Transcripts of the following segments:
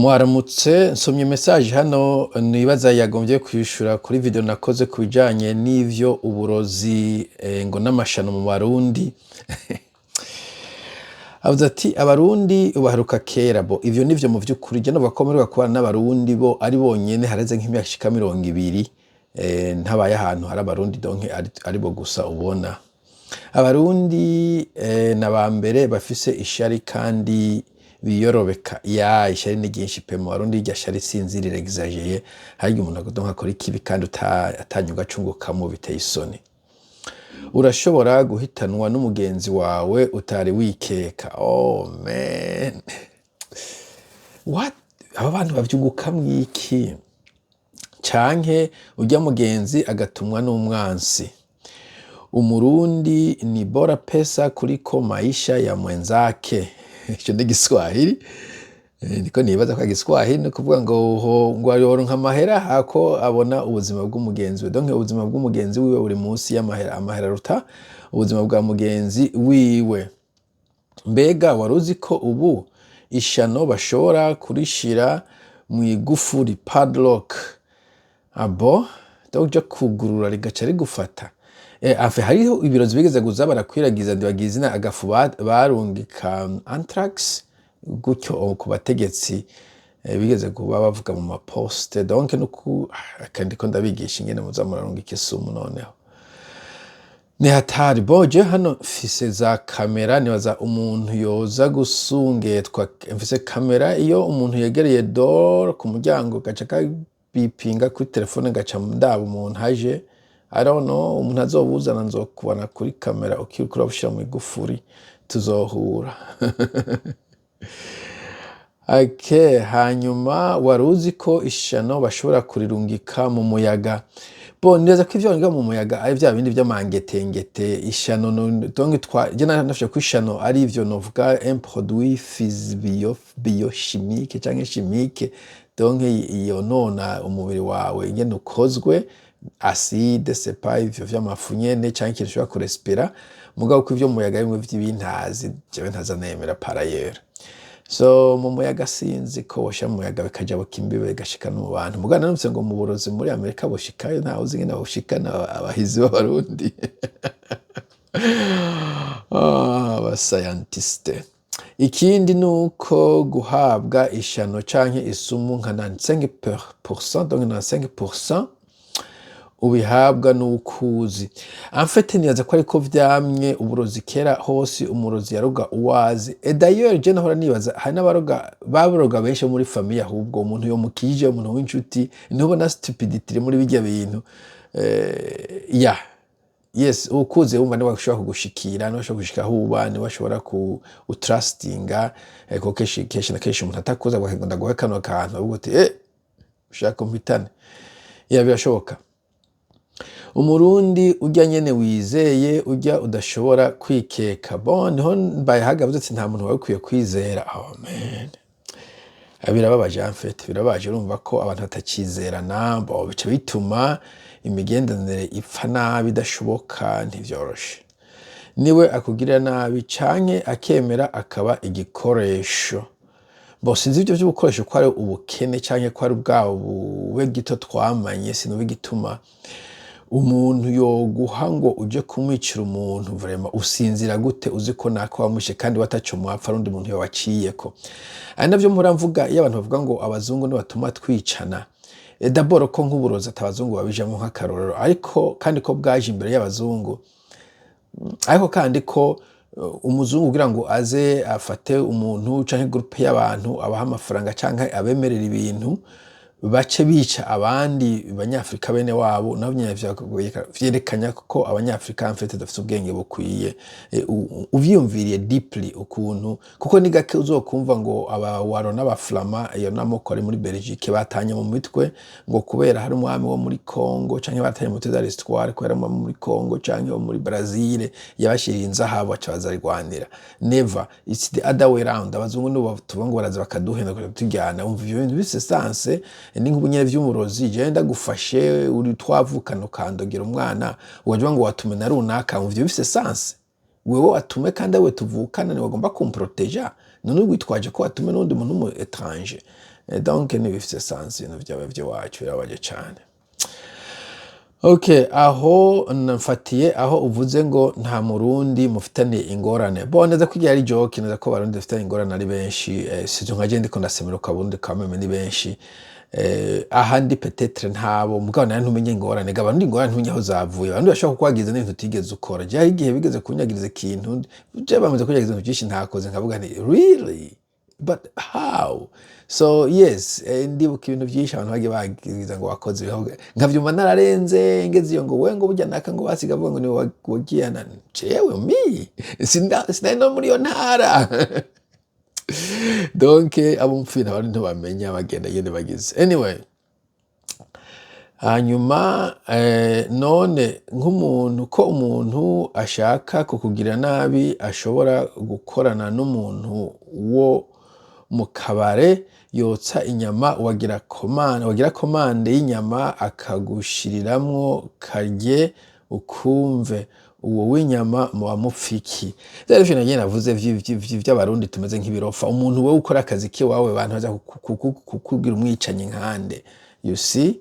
Mwaramutse nsomye message hano nibaza yagombye kwishura kuri video nakoze kubijanye n'ivyo uburozi ngo n'amashano mu Barundi. Avuze ati abarundi ubaheruka kera bo ivyo nivyo mu vy'ukuri je navuga ko mperuka kubana n'abarundi bo ari bonyene hareze nk'imyaka ishika 20 ntabaye ahantu hari abarundi donc ari bo gusa ubona. Abarundi n'abambere bafise ishari kandi biyorobeka ishari ni ryinshi pe mu Barundi irya shari sinzirira exagere harya umuntu agodonka akora ikibi kandi atanyuga acunguka mu biteye isoni. Urashobora guhitanwa n'umugenzi wawe utari wikeka. Oh man, what? Aba bantu bavyuguka mwiki? Canke urya mugenzi agatumwa n'umwansi. Umurundi ni bora pesa kuliko maisha ya mwenzake. Ico ni Giswahili. Niko nibaza ko Giswahili no kuvuga ngo ayoronka amahera hako abona ubuzima bw'umugenzi we. Donc ubuzima bw'umugenzi wiwe buri munsi y'amahera, amahera ruta ubuzima bwa mugenzi wiwe. Mbega waruzi ko ubu ishano bashobora kurishira mu igufuri padlock. Abo donc kugurura rigaca rigufata. Afe hariho ibirozi bigeze guza barakwiragiza ndibagizina agafu barungika anthrax gutyo ku bategetsi bigeze kuba bavuga mu maposte donc nuko kandi ko ndabigisha ingene muzamurarungika isumu noneho ni hatari boje hano mfise za kamera nibaza umuntu yoza gusungetwa mfise kamera iyo umuntu yegereye door ku muryango gaca bipinga kuri telefone gaca ndaba umuntu haje I don't know umuntu azobuzana nzokubana kuri kamera ukirukura bushira mu igufuri tuzohura. Okay, hanyuma waruzi ko ishano bashobora kurirungika mu muyaga. Bo neza ko ivyo nga mu muyaga ari vya bindi vy'amangetengete ishano donc je nafashe ko ishano ari ivyo novuga un produit biochimique canke chimique donc iyo nona umubiri wawe ingene ukozwe acide c'est pas ivyo vy'amafu nyene canke ikintu ushobora kurespira mugabo ko ivyo muyaga bimwe vy'ibintazi jewe ntaza nemera par ailleurs. So mu muyaga sinzi ko washa mu muyaga bikaja bukimbibe gashika no mu bantu mugana numvise ngo mu burozi muri Amerika boshikayo ntaho uzi ngene boshikana abahizi b'abarundi. Aba scientiste. Ikindi nuko guhabwa ishano canke isumu nka 95% donc 95% ubihabwa n'ukuzi. En fait niyaza ko ariko vyamye uburozi kera hose umurozi yaroga uwazi. Et d'ailleurs je nahora nibaza hari n'abaroga benshi muri famille ahubwo umuntu yo mukije umuntu w'inshuti ntubona stupidity muri bijya bintu. Yes, ukuze wumva niba ushobora kugushikira niba ushobora gushika huba niba ushobora ku trustinga ko keshi na keshi umuntu atakuza bakagenda guhekana akantu ahubwo uti ushaka kumpitana. Birashoboka. Umurundi urya nyene wizeye urya udashobora kwikeka. Bon niho mbaye hagavuze ati nta muntu wabikwiye kwizera. Oh man. Birababaje en fait birabaje urumva ko abantu batakizerana bo bice bituma imigendanire ipfa nabi idashoboka ntivyoroshe. Niwe akugirira nabi canke akemera akaba igikoresho. Bo sinzi ivyo vy'ubukoresho ko ari ubukene canke ko ari bwabo buwe gito twamanye sinubi gituma umuntu yoguha ngo uje kumwicira umuntu vraiment usinzira gute uzi ko nako wamushe kandi wataco mwapfa rundi muntu yo waciyeko. Ari navyo mpora mvuga iyo abantu bavuga ngo abazungu ni batuma twicana. D'abord ko nk'uburozi atabazungu babijamo nk'akarorero ariko kandi ko bwaje imbere y'abazungu. Ariko kandi ko umuzungu kugira ngo aze afate umuntu canke groupe y'abantu abaha amafaranga canke abemerera ibintu bace bica abandi banyafrika bene wabo nabo vyerekanya ko abanyafrika en fait dafite ubwenge bukwiye. Uvyumviriye deeply ukuntu kuko ni gake uzokumva ngo abawaro n'abaflama iyo namoko ari muri Belgique batanye mu mitwe ngo kubera hari umwami wo muri Congo canke batanye mu Teza l'Histoire kubera muri Congo canke wo muri Brazil yabashiriye inzahabu acabaza rigwanira. Never, it's the other way around. Abazungu nibo tuvuga ngo baraza bakaduhenda kutujyana umva ivyo bintu bise sense ni nk'ubunyene vy'umurozi je ndagufashe uri twavukana ukandogera umwana ugaje ngo watume na runaka umva ivyo bise sense wewe watume kandi we tuvukana ni bagomba kumproteja none witwaje ko watume n'undi muntu mu étranger donc ntibifise sense ibintu vyawe vy'iwacu birabaje cane. Okay, aho nafatiye aho uvuze ngo nta murundi mufitaniye ingorane. Bo neza ko igihe ari joke, neza ko abarundi bafitanye ingorane ari benshi, sivyo nkaje ndiko ndasemera ukabundi kameme ni benshi. Ahandi peut-être ntabo mugabo nari ntumenye ingorane, abarundi ingorane ntumenye aho zavuye. Abandi bashaka kukwagiza n'ibintu utigeze ukora. Je hari igihe bigeze kunyagiriza ikintu, je bamaze kunyagiza ibintu byinshi ntakoze, nkavuga nti really? But how? So yes, ndibuka ibintu byinshi abantu bagiye bagiriza ngo wakoze ibihoga, nkavyumva nararenze ngeze iyo ngo we ngo burya naka ngo basiga avuga ngo ni wagiyana jewe mi sinari no muri yo ntara. Donc abo mpfira abantu ntibamenya bagenda yene bagize. Anyway, hanyuma none nk'umuntu ko umuntu ashaka kukugira nabi ashobora gukorana n'umuntu wo mu kabare yotsa inyama, wagira komande y'inyama akagushiriramwo karye ukumve uwo w'inyama muba mupfiki. Rero ivyo nagiye navuze vy'abarundi tumeze nk'ibirofa. Umuntu wewe ukora akazi ke wawe abantu baza kukugira umwicanyi nkande. You see?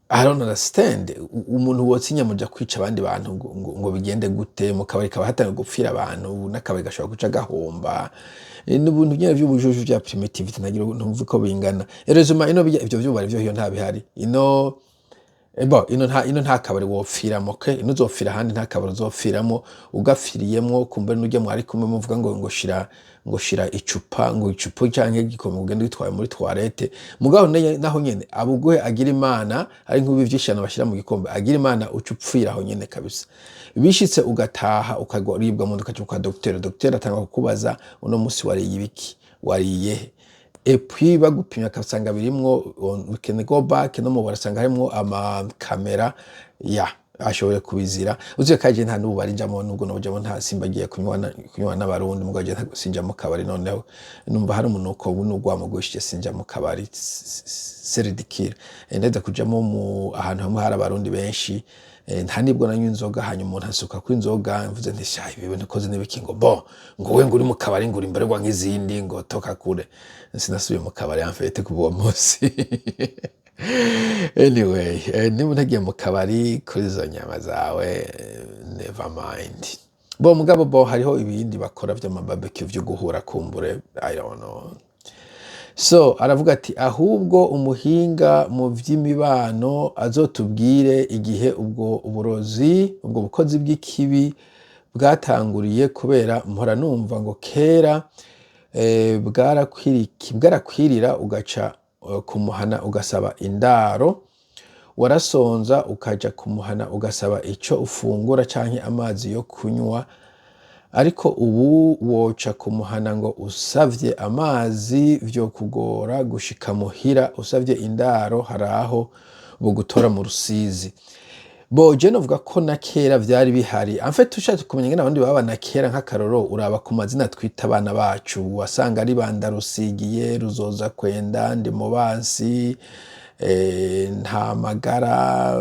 I don't understand. Umuntu wotsa inyama uja kwica abandi bantu ngo bigende gute, mu kabari kaba hatanga gupfira abantu n'akabari gashobora guca gahomba. N'ubuntu nyene vy'ubujuju vya primitivity nagira ntumva ko bingana. Erezuma ino ivyo vyubari vyo hiyo nta bihari. Ino nta kabari wopfiramo, okay? Ino uzopfira ahandi nta kabari uzopfiramo, ugapfiriyemwo kumbe n'urya mwari kumwe muvuga ngo shira icupa canke igikombe ugende witwaye muri toilette. Mugabo naho nyene abuguhe agira Imana, ari nk'ubi vyishana bashira mu gikombe, agira Imana ucupfira aho nyene kabisa. Bishitse ugataha ukagoribwa mu nduka kwa docteur atanga kukubaza uno musi wariye ibiki, wariye et puis bagupimya akasanga birimwo, we can go back no mu barasanga harimo ama camera ashobore kubizira. Uziye kaje nta nubu barijamo nubwo nojamo nta simbagiye kunywa n'abarundi mugabo je sinja mu kabari, noneho numva hari umunuko w'unugwamo gwishije sinja mu kabari, c'est ridicule. Ndeza kujamo mu ahantu hamwe hari abarundi benshi, nta nibwo nanywa inzoga, hanyuma umuntu asuka ko inzoga mvuze nti shayi ibi bintu koze n'ibiki, ngo we ngo uri mu kabari ngo uri imberwa nk'izindi ngo toka kure. Sinasubiye mu kabari amfete kubuwa munsi. Anyway, niba ntagiye mu kabari kuri izo nyama zawe, never mind. Mugabo hariho ibindi bakora vy'amabarbecue vyo guhura kumbure, I don't know. So aravuga ati ahubwo umuhinga mu vy'imibano azotubwire igihe ubwo bukozi bw'ikibi bwatanguriye, kubera mpora numva ngo kera bwarakwirira ugaca kumuhana ugasaba indaro, warasonza ukaja kumuhana ugasaba ico ufungura canke amazi yo kunywa, ariko ubu woca kumuhana ngo usavye amazi vyo kugora gushika muhira, usavye indaro haraho bugutora mu rusizi. Je novuga ko na kera vyari bihari. En fait ushatse kumenya ngene abandi baba na kera nk'akaroro, uraba ku mazina twita abana bacu, wasanga ari Bandarusigiye, Ruzoza kwenda, Ndimubansi, nta magara,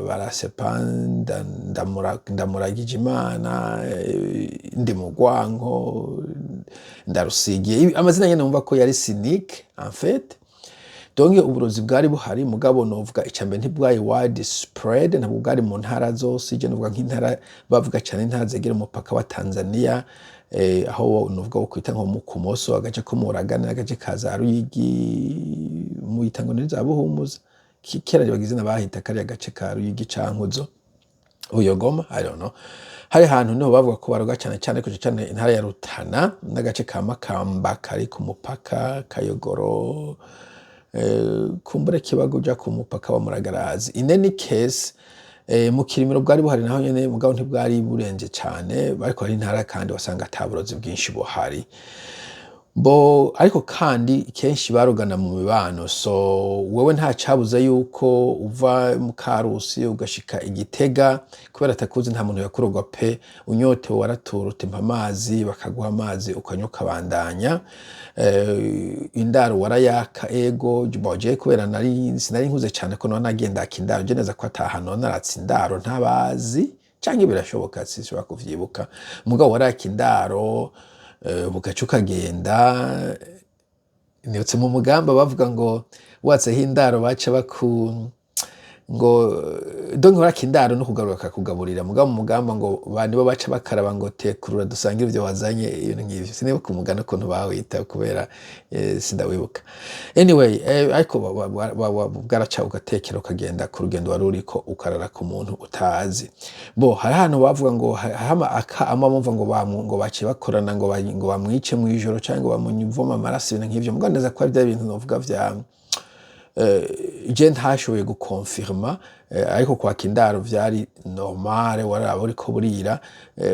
barasepanda, ndamuragije Imana, Ndimugwanko, Ndarusigiye. Amazina nyene numva ko yari cynique en fait. Donc uburozi bwari buhari, mugabo novuga icambe ntibwayi wide spread, ntabwo bwari mu ntara zose. Je novuga nk'intara bavuga cyane intara zegera umupaka wa Tanzania, aho novuga wo kwita nko mu Kumoso, agace ko mu Ragana, agace ka za Ruyigi, mu itango neza Buhumuza, kera bagize n'abahita kari agace ka Ruyigi cankuzo Uyogoma, I don't know. Hari hantu niho bavuga ko baroga cyane ko cyane intara ya Rutana n'agace ka Makamba kari ku mupaka, Kayogoro, kumbure Kibago uja ku mupaka wa Muragarazi. In any case, mu Kirimiro bwari buhari naho nyene, mugabo ntibwari burenze cyane, ariko hari intara kandi wasanga ataburozi bwinshi buhari. Ariko kandi kenshi barugana mu mibano, so wewe nta cabuza yuko uva mu Karusi ugashika Igitega, kubera atakuzi nta muntu yakurogwa pe, unyotewe waratura utempa amazi bakaguha amazi ukanywa ukabandanya, indaro warayaka ego. Je kubera sinari nkuze cyane ko none agenda akindaro, je neza ko atahano naratse indaro ntabazi canke birashoboka sishobora kuvyibuka, mugabo waraka indaro bugaca ukagenda. Nibutse mu mugamba bavuga ngo watseho indaro baca ngo donc uraka indaro no kugaruka akakugaburira, mugabo mu mugamba ngo nibo baca bakaraba ngo tekurura dusanga ivyo wazanye, ibintu nk'ivyo sinibuka umugani ukuntu bawita kubera sindawibuka. Anyway, ariko bwaraca ugatekera ukagenda ku rugendo wari uriko ukarara ku muntu utazi. Hari ahantu bavuga ngo ama bumva ngo baciye bakorana ngo bamwice mw'ijoro canke ngo bamuvoma amaraso, ibintu nk'ivyo. Mugabo neza ko ari vya bintu novuga vya je ntashoboye gukonfirma, ariko kwaka indaro vyari normale. Waraba uriko burira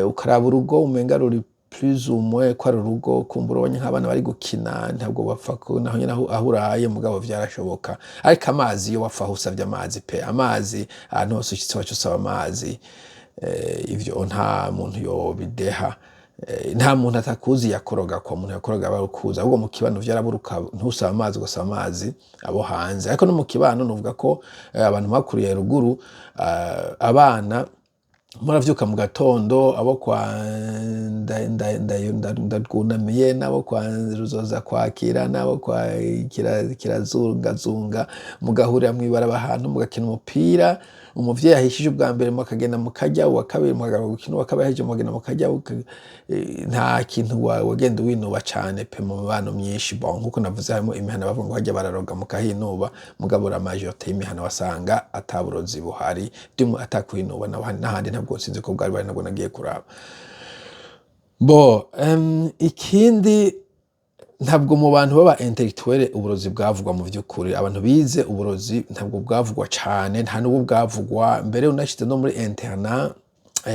ukaraba urugo umenga ruri plus ou moins ko ari urugo, kumbura ubonye nk'abana bari gukina ntabwo bapfa naho nyene aho uraye, mugabo vyarashoboka. Ariko amazi yo wapfa usavye amazi pe, amazi ahantu hose ushitse waca usaba amazi. Ivyo nta muntu yobideha, nta muntu atakuzi yakoroga kwa muntu yakoroga barukuza, ahubwo mu kibano vyaraburuka ntusaba amazi ugasaba amazi abo hanze. Ariko no mu kibano nuvuga ko abantu bakuriye ruguru, abana muravyuka mu gatondo, abo kwa ndarwunamiye nabo kwa ruzoza kwakira nabo kwa kirazungazunga, mugahurira mw'ibaraba ahantu mugakina umupira. Umuvyeyi ahishije ubwa mbere mukagenda mukarya, uwa kabiri mukagaruka gukina, uwa kabiri ahije mukagenda mukarya. Nta kintu wagenda winuba cane pe mu mibano myinshi. Nkuko navuze harimo imihana bavuga ngo harya bararoga mukahinuba, mugabo la majorité y'imihana wasanga ataburozi buhari, atakuhinuba n'ahandi ntabwo sinzi ko bwari nabwo nagiye kuraba. Ikindi ntabwo mu bantu baba intellectuel uburozi bwavugwa mu vy'ukuri. Abantu bize uburozi ntabwo bwavugwa cane, nta n'ubwo bwavugwa mbere unashitse no muri internat,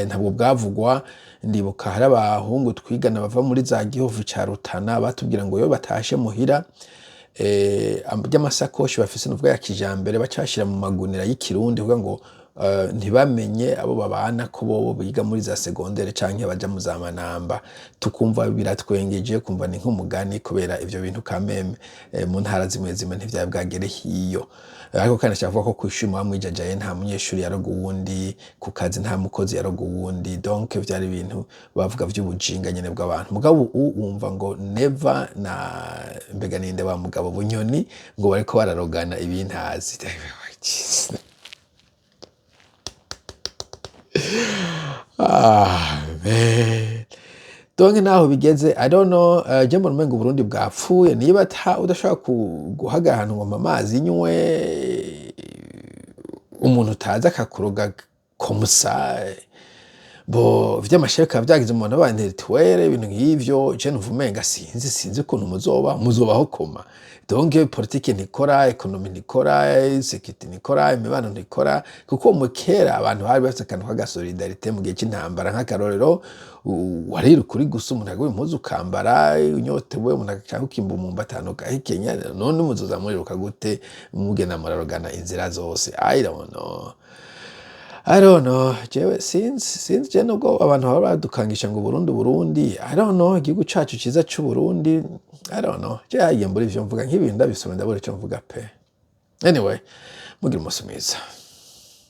ntabwo bwavugwa. Ndibuka hari abahungu twigana bava muri za Gihovu ca Rutana batubwira ngo iyo batashe muhira, ry'amasakoshi bafise nuvuga ya kijambere bacashira mu magunira y'ikirundi kugira ngo ntibamenye abo babana ko bobo biga muri za secondaire canke baja mu za manamba. Tukumva biratwengeje, kumva ni nk'umugani kubera ivyo bintu kameme mu ntara zimwe zimwe ntivyari bwagere hiyo. Ariko kandi shavuga ko kwishima mwijajaye nta munyeshuri yaroga uwundi, ku kazi nta mukozi yaroga uwundi, donc vyari ibintu bavuga vy'ubujinga nyene bw'abantu. Mugabo wumva ngo never na mbega ninde wa mugabo Bunyoni ngo bariko bararogana ibintazi. Man. Donc naho bigeze, I don't know, je mbona umengo Burundi bwapfuye. Niba udashobora guhaga ahantu ngo amazi nywe, umuntu utaza akakuroga komusa, vy'amashaka vyagize umuntu aba intellectuel, ibintu nk'ivyo. Je numva umenga sinzi ukuntu muzobaho koma. Donc politique ntikora, economy ntikora, sécurité ntikora, imibano ntikora, kuko mu kera abantu bari bafite akantu ka solidarité mu gihe cy'intambara. Nk'akarorero warira kuri gusa umuntu agawe impuzu ukambara, unyotewe umuntu agashaka ukimba umumba atanu gahekenya, none umuzoza muriruka gute mugenda murarogana inzira zose? I don't know. Jewe since je nubwo abantu baba badukangisha ngo Burundi, I don't know, igihugu cacu ciza c'u Burundi, I don't know. Je yagiye mbura ivyo mvuga nk'ibintu ndabisoma ndabura ico mvuga pe. Anyway, mugira umunsi mwiza.